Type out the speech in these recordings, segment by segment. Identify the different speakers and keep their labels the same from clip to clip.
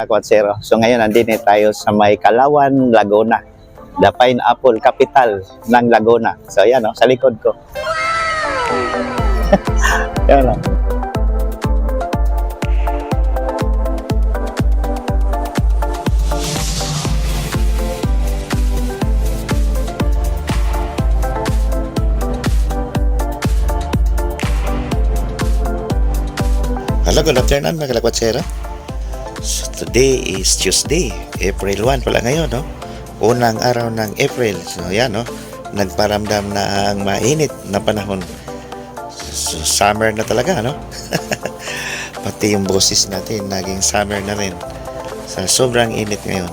Speaker 1: Kalakwatero. So ngayon nandito tayo sa may Kalawan, Laguna. The Pineapple Capital ng Laguna. So yan sa likod ko. Yan
Speaker 2: Hello, good afternoon mga Kalakwatero. So today is Tuesday, April 1 pala ngayon, no? Unang araw ng April. So yan, no? Nagparamdam na ang mainit na panahon. So, summer na talaga, no? Pati yung boses natin naging summer na rin. Sa sobrang init ngayon.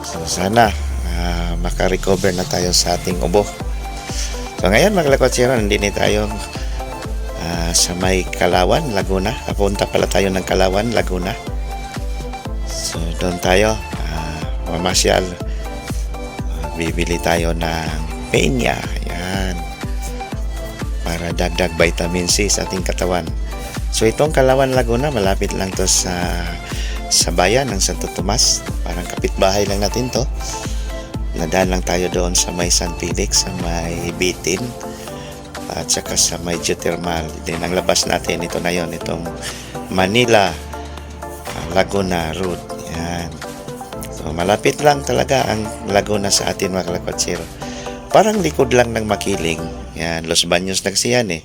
Speaker 2: So sana makarecover na tayo sa ating ubo. So ngayon mga Kalakwatero, nandito tayo sa may Kalawan, Laguna. Papunta pala tayo ng Kalawan, Laguna. So doon tayo mamasyal. Bibili tayo ng peña. Ayan. Para dagdag vitamin C sa ating katawan. So itong Kalawan, Laguna, malapit lang to sa bayan ng Santo Tomas. Parang kapitbahay lang natin to. Nadaan lang tayo doon sa may San Felix, sa may Bitin, at saka sa may geothermal. Then ang labas natin, ito na yon, itong Manila Laguna Road. Yan. So malapit lang talaga ang Laguna sa atin mga Kalakwatero. Parang likod lang ng Makiling. Yan, Los Baños nagsiyan eh.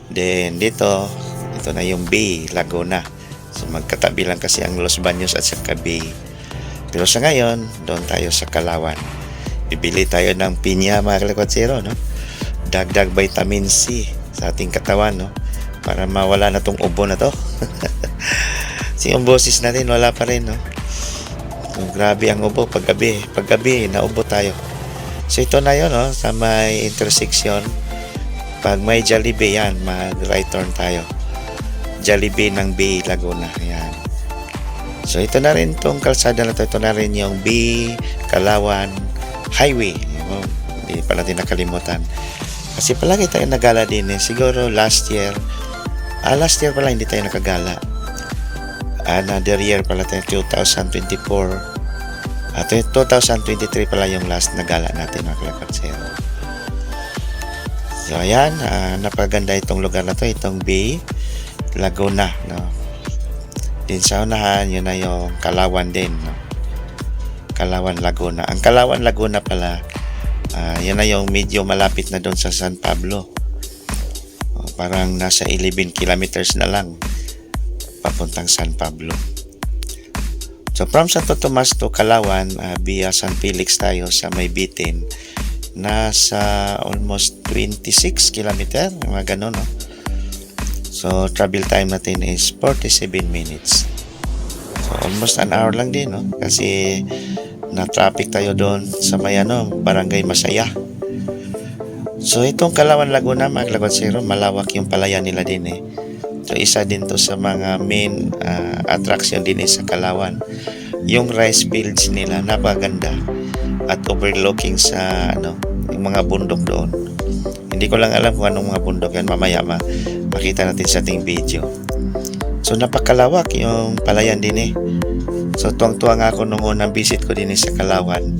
Speaker 2: Then dito, ito na yung Bay Laguna. So magkatabi lang kasi ang Los Baños at saka Bay. Pero sa ngayon, doon tayo sa Kalawan. Bibili tayo ng pinya mga Kalakwatero, no? Dagdag vitamin C sa ating katawan, no? Para mawala na tong ubo na to. Kasi yung boses natin wala pa rin, no? So, grabe ang ubo paggabi naubo tayo. So ito na yun, no? Sa may intersection, pag may Jollibee yan, mag right turn tayo. Jollibee ng Bay Laguna. Ayan. So ito na rin tong kalsada na to. Ito na rin yung Bay Kalawan Highway. Hindi pa natin nakalimutan. Kasi palagi tayo nagala din eh. Siguro last year pala hindi tayo nakagala. Another year pala tayo, 2024. At 2023 pala yung last nagala natin mga Kalakwatero. So ayan, napaganda itong lugar na to, itong Bay Laguna, no? Din sa unahan, yun na yung Kalawan din, no? Kalawan Laguna. Ang Kalawan Laguna pala, yan na yung medyo malapit na doon sa San Pablo. Parang nasa 11 kilometers na lang papuntang San Pablo. So from Santo Tomas to Kalawan, via San Felix tayo sa may Bitin. Nasa almost 26 kilometer, mga ganun, no? So travel time natin is 47 minutes. So almost an hour lang din, no? Kasi na traffic tayo doon sa may Barangay Masaya. So itong Kalawan Laguna mga Kalakwatero, malawak yung palayan nila din eh. So isa din to sa mga main attraction din sa Kalawan. Yung rice fields nila napaganda at overlooking sa yung mga bundok doon. Hindi ko lang alam kung anong mga bundok yan, mamaya makita natin sa ating video. So napakalawak yung palayan din eh. So tuwang-tuwa nga ako nung unang visit ko din sa Kalawan.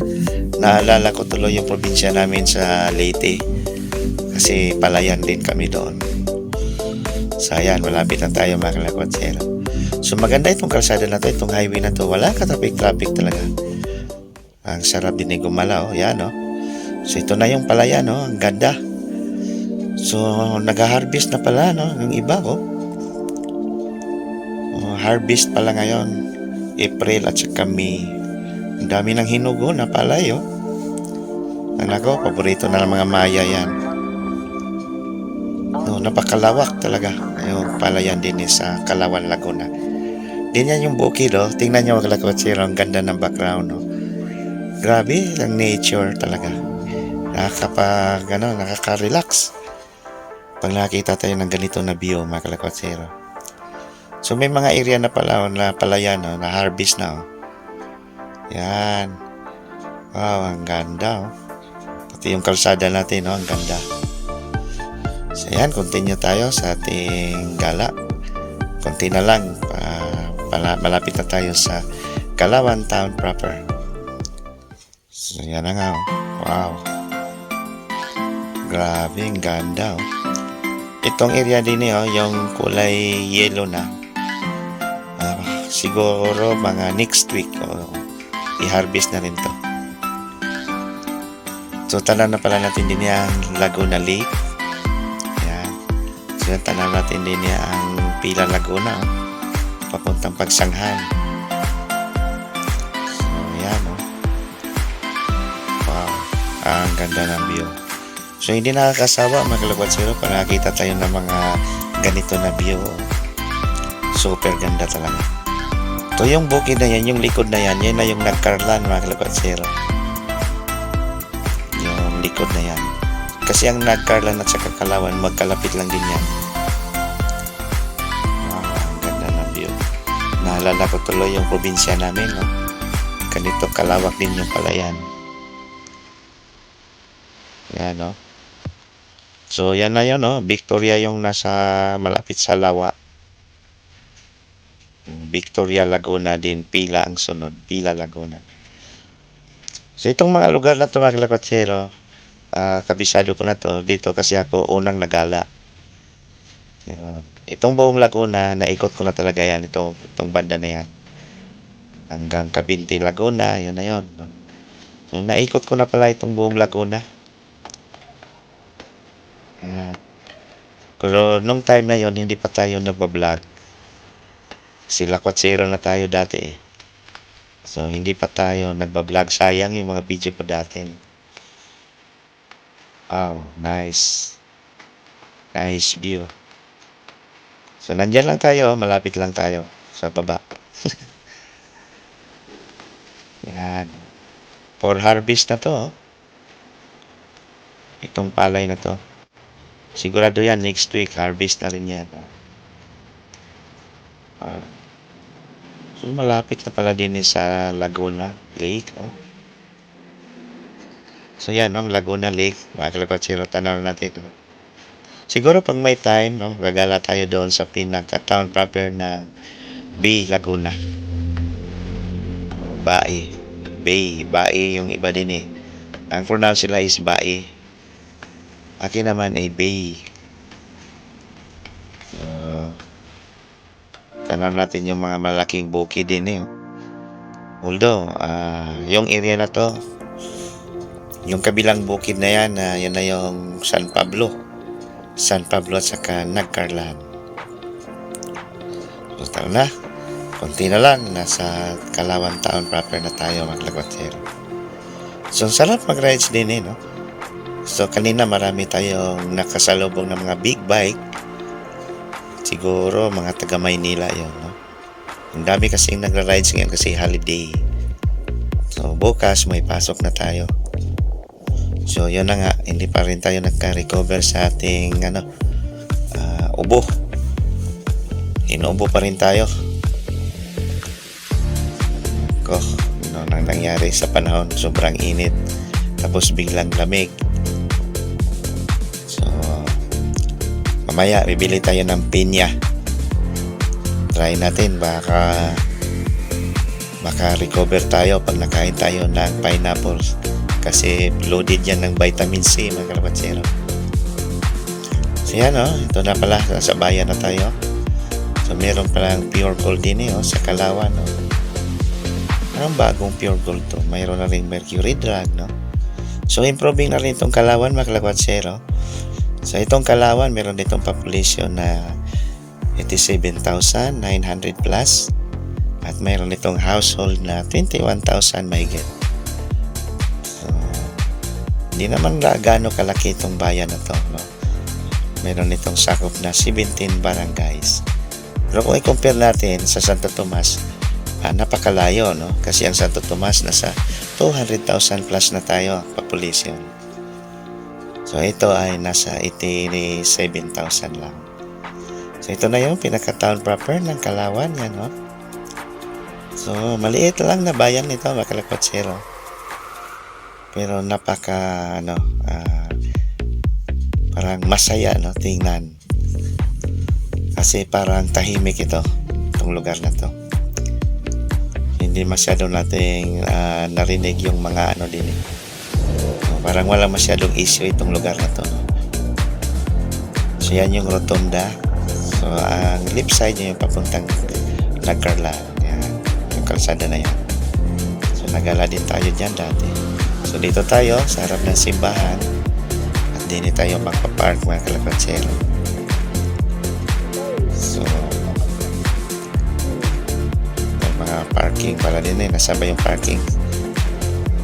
Speaker 2: Naalala ko tuloy yung probinsya namin sa Leyte. Kasi palayan din kami doon. So ayan, malapit na tayo mga Kalakwatero. So maganda itong kalsada na to, itong highway na to. Wala ka traffic talaga. Ang sarap din gumalaw. Yan, no? So ito na yung palayan, no? Ang ganda. So nag-harvest na pala, no? Yung iba, harvest pala ngayon. April at saka May. Ang dami ng hinugo na palay, Anak ko, paborito na ng mga Maya yan. No, napakalawak talaga. Yung palayan din sa Kalawan, Laguna. Din yan yung bukid, Tingnan nyo mga Kalakwatero, ang ganda ng background, Grabe, ang nature talaga. Nakaka-relax. Pag nakita tayo ng ganito na view, mga Kalakwatero. So may mga area na pala na palayan, na harvest na. Yan. Wow, ang ganda. Pati yung kalsada natin, ang ganda. So yan, continue tayo sa ating gala. Konti na lang. malapit na tayo sa Calauan Town proper. So yan na nga. Wow. Grabe, ang ganda. Itong area din yung kulay yellow na. Siguro mga next week i-harvest na rin to. So tanaw na pala natin din yung Laguna Lake. Yan. So tanaw natin din yung Pila Laguna papuntang Pagsanghan. So yan wow, ang ganda ng view. So hindi nakakasawa mga kalagwatsero para nakita tayo ng mga ganito na view. Super ganda talaga. So yung bukid na yan, yung likod na yan na yung Nagcarlan mga kalagwatsero. Yung likod na yan. Kasi ang Nagcarlan at saka Calauan magkalapit lang din yan. Wow, ang ganda ng view. Naalala ko tuloy yung probinsya namin. Ganito kalawak din yung Palayan. Yan So yan na yun Victoria yung nasa malapit sa Lawa. Victoria Laguna din, Pila ang sunod, Pila Laguna. So itong mga lugar na ito mga kalakwatsero, kabisado ko na to dito kasi ako unang nagala. Itong buong Laguna, naikot ko na talaga yan, itong banda na yan. Hanggang Cabinti Laguna, yun na yun. So, naikot ko na pala itong buong Laguna. Ayan. Pero nung time na yon hindi pa tayo nagbablog. Sila kwatsero na tayo dati So hindi pa tayo nagbablog. Sayang yung mga video ko dati. Wow, nice. Nice view. So nandyan lang tayo, malapit lang tayo sa baba. Yan. For harvest na to Itong palay na to. Sigurado yan, next week, harvest na rin yan. So, malapit na pala din sa Laguna Lake. So, yan, Laguna Lake. Mga kalakwatsero, tanaw natin ito. Siguro pag may time, gagala tayo doon sa pinaka-town proper na Bay Laguna. Bay yung iba din Ang pronounce sila is Bay. Akin naman ay Bay. Tanaw natin yung mga malaking bukid din Although, yung area na to, yung kabilang bukid na yan, yan na yung San Pablo at saka Nagcarlan. So, tara na. Konti na lang. Nasa Calauan Town proper na tayo mga kalagwatsero. So, sarap mag-rides din So, kanina marami tayong nakasalubong ng mga big bike. Siguro, mga taga Maynila yun, Ang dami kasing nagra-rides ngayon kasi holiday. So, bukas may pasok na tayo. So, yun na nga. Hindi pa rin tayo nagka-recover sa ating, ubo. Inuubo pa rin tayo. Nang nangyari sa panahon, sobrang init. Tapos biglang lamig. Mamaya, bibili tayo ng pinya. Try natin, baka recover tayo pag nakain tayo ng pineapples. Kasi loaded yan ng vitamin C, mga kalakwatsero. So yan ito na pala, sa bayan na tayo. So meron palang pure gold din sa Calauan. Ang bagong pure gold to. Mayroon na rin mercury drug. So improving na rin itong Calauan, mga kalakwatsero. So itong Calauan, meron ditong population na 87,900 plus at meron itong household na 21,000 mahigit. So, hindi naman gaano kalaki itong bayan na to. Meron itong sakop na 17 barangays. Pero kung i-compare natin sa Santo Tomas, napakalayo kasi ang Santo Tomas nasa 200,000 plus na tayo population. So, ito ay nasa 87,000 lang. So, ito na yung pinaka-town proper ng Calauan. Yan, So, maliit lang na bayan nito, mga kalakwatsero. Pero napaka, parang masaya, tingnan. Kasi parang tahimik itong lugar na to. hindi masyado nating narinig yung mga ano din eh. Parang wala masyadong issue itong lugar na to. So yan yung rotunda. So ang left side niya yung papuntang Nagcarla. Yan, yung kalsada na yan. So nagala din tayo dyan dati. So dito tayo sa harap ng simbahan. At din tayo magpa-park mga kalapatsero. So may mga parking pala din eh. Nasabay yung parking.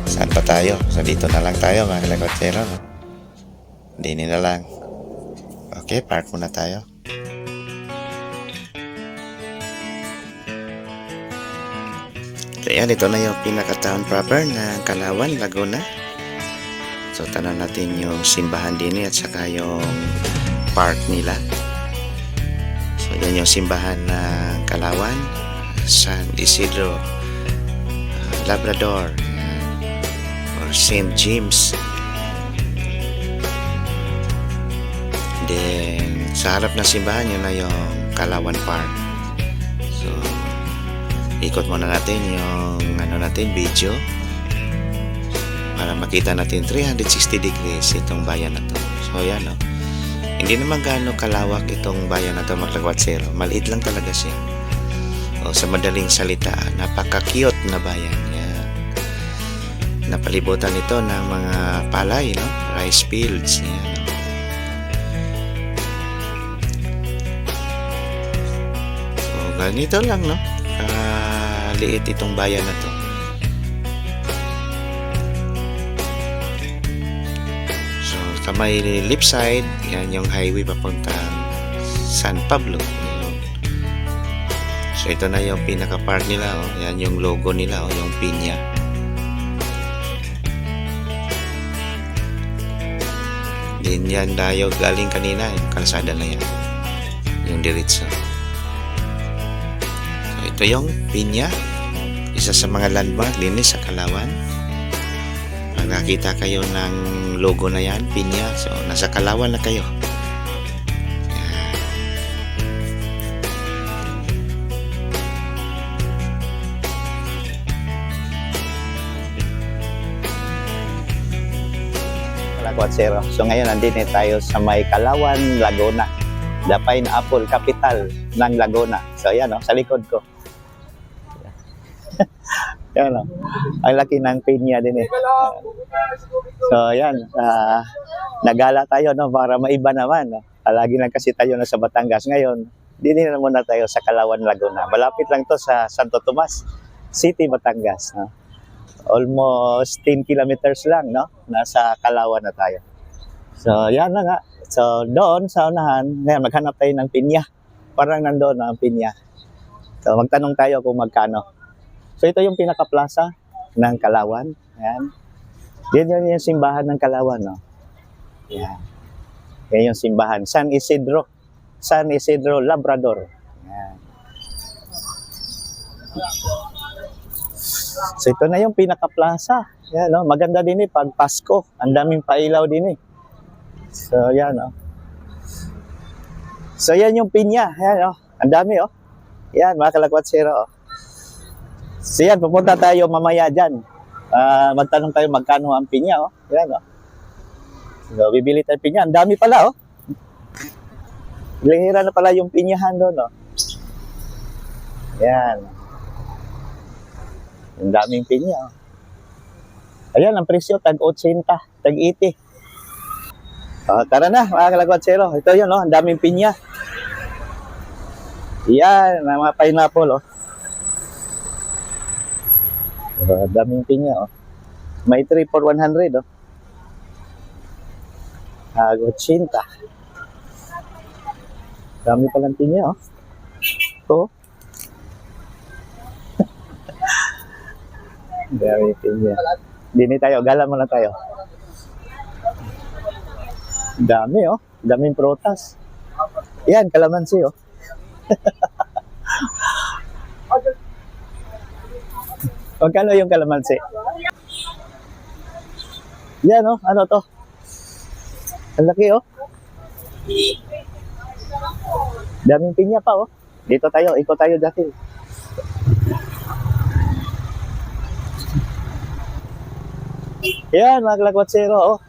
Speaker 2: Saan pa tayo? So dito na lang tayo mga kalapatsero. No? Dini na lang. Okay, park muna tayo. So yan, ito na yung pinaka-town proper ng Calauan, Laguna. So tanan natin yung simbahan din at saka yung park nila. So yan yung simbahan ng Calauan, San Isidro, Labrador, or St. James. Then sa harap ng simbahan yun na yung Calauan Park. So ikot muna natin yung ano natin video para makita natin 360 degrees itong bayan na to. So yan no. Hindi naman gaano kalawak itong bayan na to mga kalawatsero. Maliit lang talaga siya. O sa madaling salita, napaka-cute na bayan. Yan. Napalibutan ito ng mga palay, no? Rice fields. Yan. So ganito lang no. Liit itong bayan na to. So sa may left side, yan yung highway papuntang San Pablo. So ito na yung pinaka-park nila, oh. Yan yung logo nila, oh, yung pinya. Din yan tayo galing kanina, yung kalsada na yan. Yung diretso. Ito yung pinya, isa sa mga landmark din sa Calauan. Pag nakita kayo ng logo na yan, pinya, so nasa Calauan na kayo. Yan.
Speaker 1: Kalawatsero. So ngayon nandito tayo sa may Calauan, Laguna. The Pineapple Capital ng Laguna. So yan o, sa likod ko. Yan o. Ang laki ng pinya din eh. So yan, nagala tayo no para maiba naman. No? Lagi lang kasi tayo na sa Batangas. Ngayon, dito na muna tayo sa Calauan, Laguna. Malapit lang to sa Santo Tomas City, Batangas. No? Almost 10 kilometers lang, no? Nasa Calauan na tayo. So yan na nga. So doon sa unahan, ngayon maghanap tayo ng pinya. Parang nandoon ang pinya. So magtanong tayo kung magkano. So ito yung pinaka-plaza ng Calauan. Ayan. Yan yung simbahan ng Calauan. No? Yan. Yan yung simbahan. San Isidro. San Isidro, Labrador. Ayan. So ito na yung pinaka-plaza. Yan, no? Maganda din eh pag Pasko. Ang daming pailaw din eh. So yan. No? So yan yung pinya. Yan, no? Ang dami oh. Yan mga kalakwatsyero oh. So yan, pupunta tayo mamaya dyan. Magtanong tayo magkano ang pinya, oh. Yan, oh. So, bibili tayo pinya. Ang dami pala, oh. Lihira na pala yung pinyahan doon, oh. Yan. Ang daming pinya, oh. Ayan, ang presyo, tag-80, tag-80. Tara na, mga kalagwatsero. Ito yun, oh. Ang daming pinya. Yan, ang mga pineapple, oh. Daming pinya, oh. May 3 for 100, oh. 80. Dami palang pinya, oh. Ito. Dami pinya. Dini tayo, gala muna tayo. Dami, oh. Daming prutas. Yan, kalamansi, oh. Magkano yung kalamansi? Yan, oh. Ano to? Ang laki, oh. Daming pinya pa, oh. Dito tayo. Ikot tayo dati. Yan, mga kalakwatsero, oh.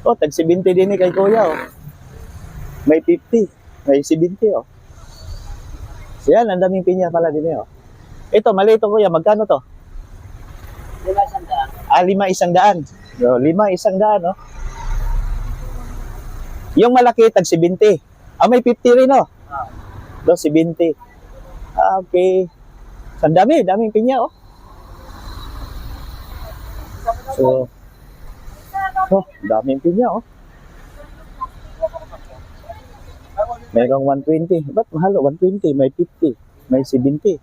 Speaker 1: Oh, tag 70 din kay kuya, oh. May 50, may 70, oh. So yan, ang daming pinya pala din, oh. Ito, mali ito kuya, magkano to?
Speaker 3: 500.
Speaker 1: 5,100. So, 5,100, oh. Yung malaki, tag 70. Ah, may 50 rin, oh. Do, 70. Ah, okay. So, ang daming pinya, oh. So, oh, daming pinya, oh. Mayroong 120. Ba't mahal? 120. May 50. May 70.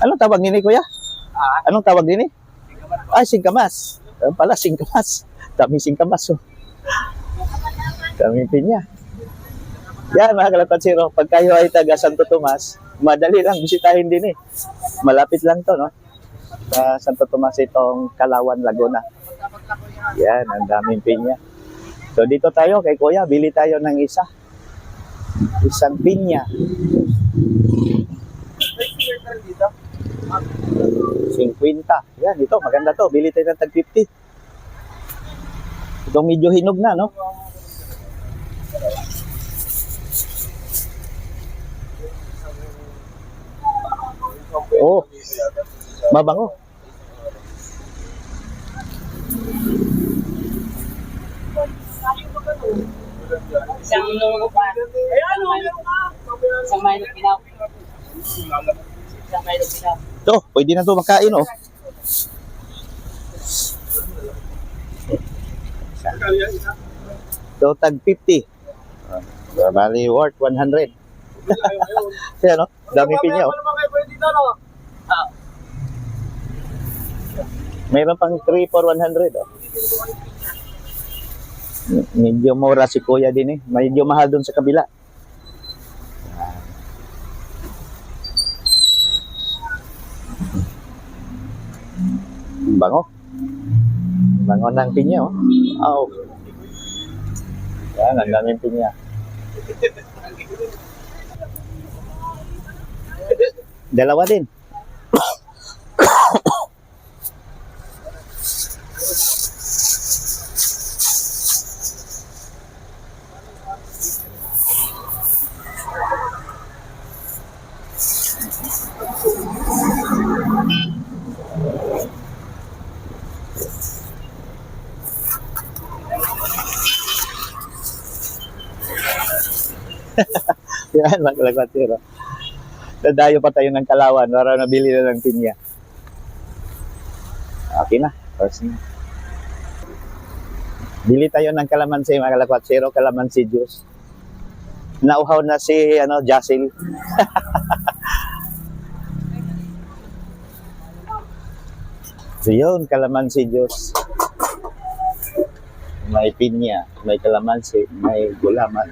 Speaker 1: Anong tawag nini, kuya? Anong tawag nini? Ay, singkamas. Ayun pala, singkamas. Daming singkamas, oh. Daming pinya. Yan, mga kalakwatsero. Pag kayo ay taga Santo Tomas, madali lang bisitahin din, eh. Malapit lang to, no? Sa Santo Tomas itong Kalawan, Laguna. Yan, ang daming pinya. So dito tayo kay Kuya, bili tayo ng isa. Isang pinya. 50. Yan, ito, maganda to. Bili tayo ng tag 50. Itong medyo hinog na, no? Oh, mabango.
Speaker 3: Isang lolo pa. Isang Milo Pinaw. Isang Milo Pinaw.
Speaker 1: Ito, pwede na to makain, oh. So, tag 50. Bali, worth 100. Kaya, no? Dami pinya, oh. Mayroon pang 3 for 100, oh. Medyo mura si Kuya din, eh. Medyo mahal dun sa kabila. Bango. Bango ng pinya, oh. Oh. Yan, ang daming pinya. Dalawa din. Yan, mga kalakwatsero. Dadayo pa tayo ng Kalawan para nabili na ng pinya. Okay na. First na. Bili tayo ng kalamansi, mga kalakwatsero. Kalamansi juice. Nauhaw na si Jacil. So yun, kalamansi juice. May pinya, may kalamansi, may gulaman.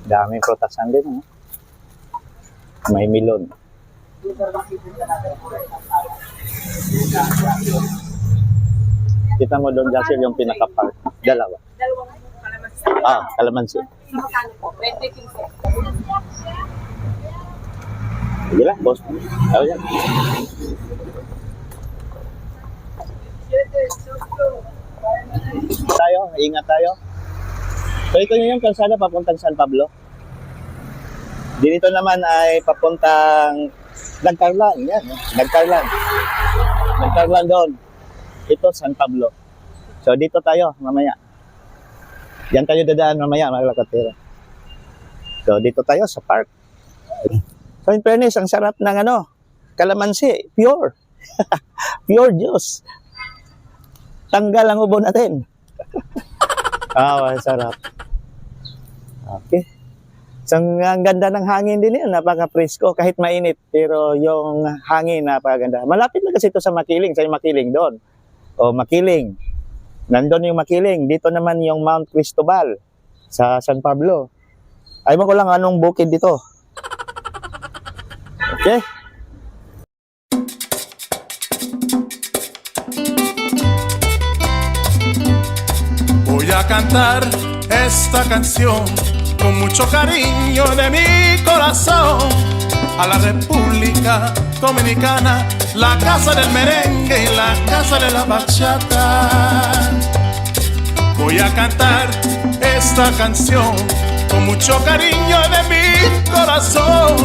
Speaker 1: Daming prutasan din, no? May milon. Kita mo doon, Jacil, yung pinaka-park. Dalawa.
Speaker 3: Dalawang kalamansi.
Speaker 1: Ah, kalamansi.
Speaker 3: Magkano po? 20 po.
Speaker 1: Sige lang, boss. Ayaw yan. Tayo, ingat tayo. So ito yung kalsada papuntang San Pablo. Dito naman ay papuntang Nagcarlan. Yan, Nagcarlan. Nagcarlan doon. Ito, San Pablo. So dito tayo mamaya. Diyan tayo dadaan mamaya, mga kalakwatsero. So dito tayo sa park. So in fairness, ang sarap ng kalamansi. Pure. Pure juice. Tanggal ang ubo natin. Sarap. Okay. So, ang ganda ng hangin din yan. Napaka-presko. Kahit mainit. Pero yung hangin, napakaganda. Malapit na kasi ito sa Makiling. Sa Makiling doon. O, Makiling. Nandun yung Makiling. Dito naman yung Mount Cristobal. Sa San Pablo. Ayaw ko lang anong bukid dito. Okay.
Speaker 4: Voy a cantar esta canción con mucho cariño de mi corazón. a la República Dominicana, la casa del merengue y la casa de la bachata. Voy a cantar esta canción con mucho cariño de mi corazón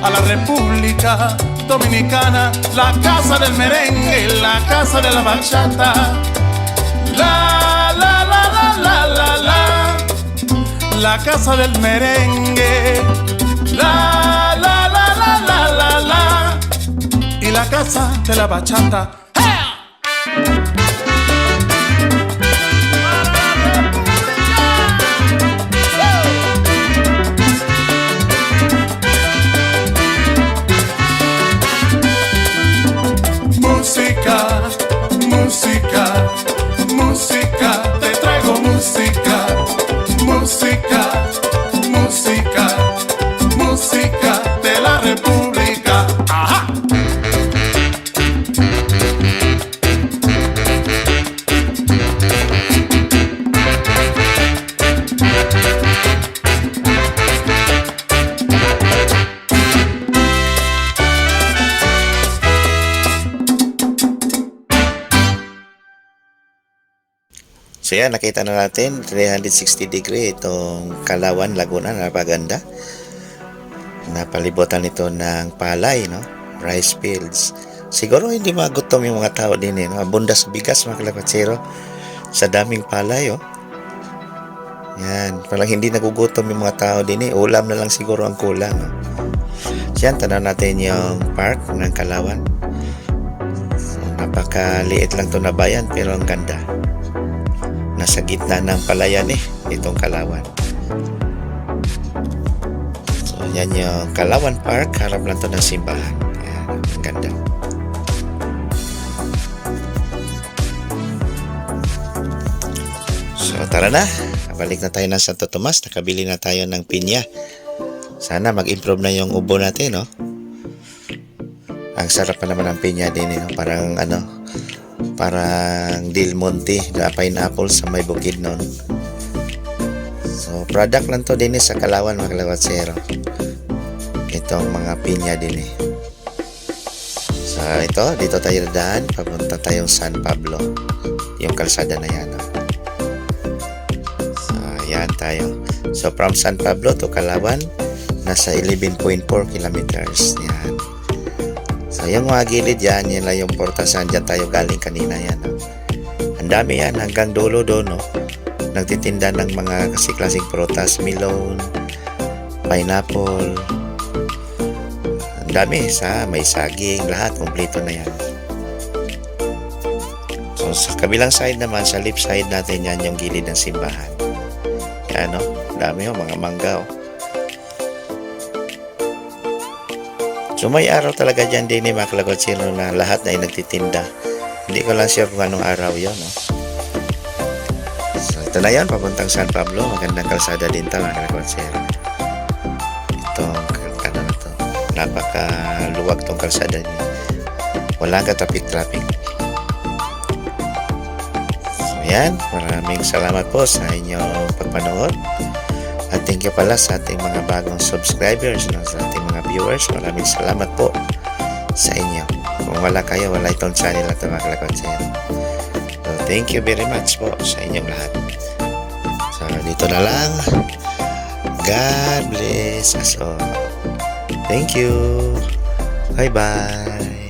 Speaker 4: a la República Dominicana, la casa del merengue y la casa de la bachata. La la la la la la la, la casa del merengue. La la la la la la la, y la casa de la bachata. Música, música, música, te traigo música, música, música, música de la República. ¡Ajá!
Speaker 2: So yan, nakita na natin 360 degree itong Kalawan, Laguna. Napaganda. Napalibutan ito ng palay, no? Rice fields. Siguro hindi magutom yung mga tao din, no? Abundas bigas, mga kalapatsero, sa daming palay, oh. Yan, parang hindi nagugutom yung mga tao din, eh. Ulam na lang siguro ang kulang, no? So yan, tanaw natin yung park ng Kalawan. So, napakaliit lang to na bayan, pero ang ganda. Nasa gitna ng palayan, itong Kalawan. So yan yung Kalawan Park, harap lang to ng simbahan. Yan, ang ganda. So tara na, balik na tayo ng Santo Tomas. Nakabili na tayo ng pinya. Sana mag-improve na yung ubo natin, no? Ang sarap pa naman ng pinya din, no? Parang Del Monte na pineapple sa may bukid nun. So product lang to din sa Kalawan, mga kalawatsero. Itong mga pinya din. So ito, dito tayo dadaan, papunta tayong San Pablo, yung kalsada na yan, no? So yan tayo. So from San Pablo to Kalawan, nasa 11.4 kilometers. Yan. So yung mga gilid yan, yan lang yung portasan. Dyan tayo galing kanina yan, no? Ang dami yan, hanggang dulo doon, no? Nagtitinda ng mga kasi-klaseng prutas, melon, pineapple. Ang dami, may saging, lahat, kompleto na yan. So sa kabilang side naman, sa left side natin yan, yung gilid ng simbahan. Yan, no? Ang dami, mga mangga, oh. So may araw talaga dyan din, mga kalawatsero, na lahat na ay nagtitinda. Hindi ko lang sure kung anong araw yun, no? So ito na yan, papuntang San Pablo. Magandang kalsada din ito, mga kalawatsero. Itong ano na to, napakaluwag tong kalsada niya. Walang ka-traffic. So yan, maraming salamat po sa inyong pagpanood. At thank you pala sa ating mga bagong subscribers, no? Sa ating mga viewers. Maraming salamat po sa inyo. Kung wala kayo, wala itong channel na ito, mga kalawatsero. So thank you very much po sa inyong lahat. So dito na lang. God bless us all. Thank you. Bye bye.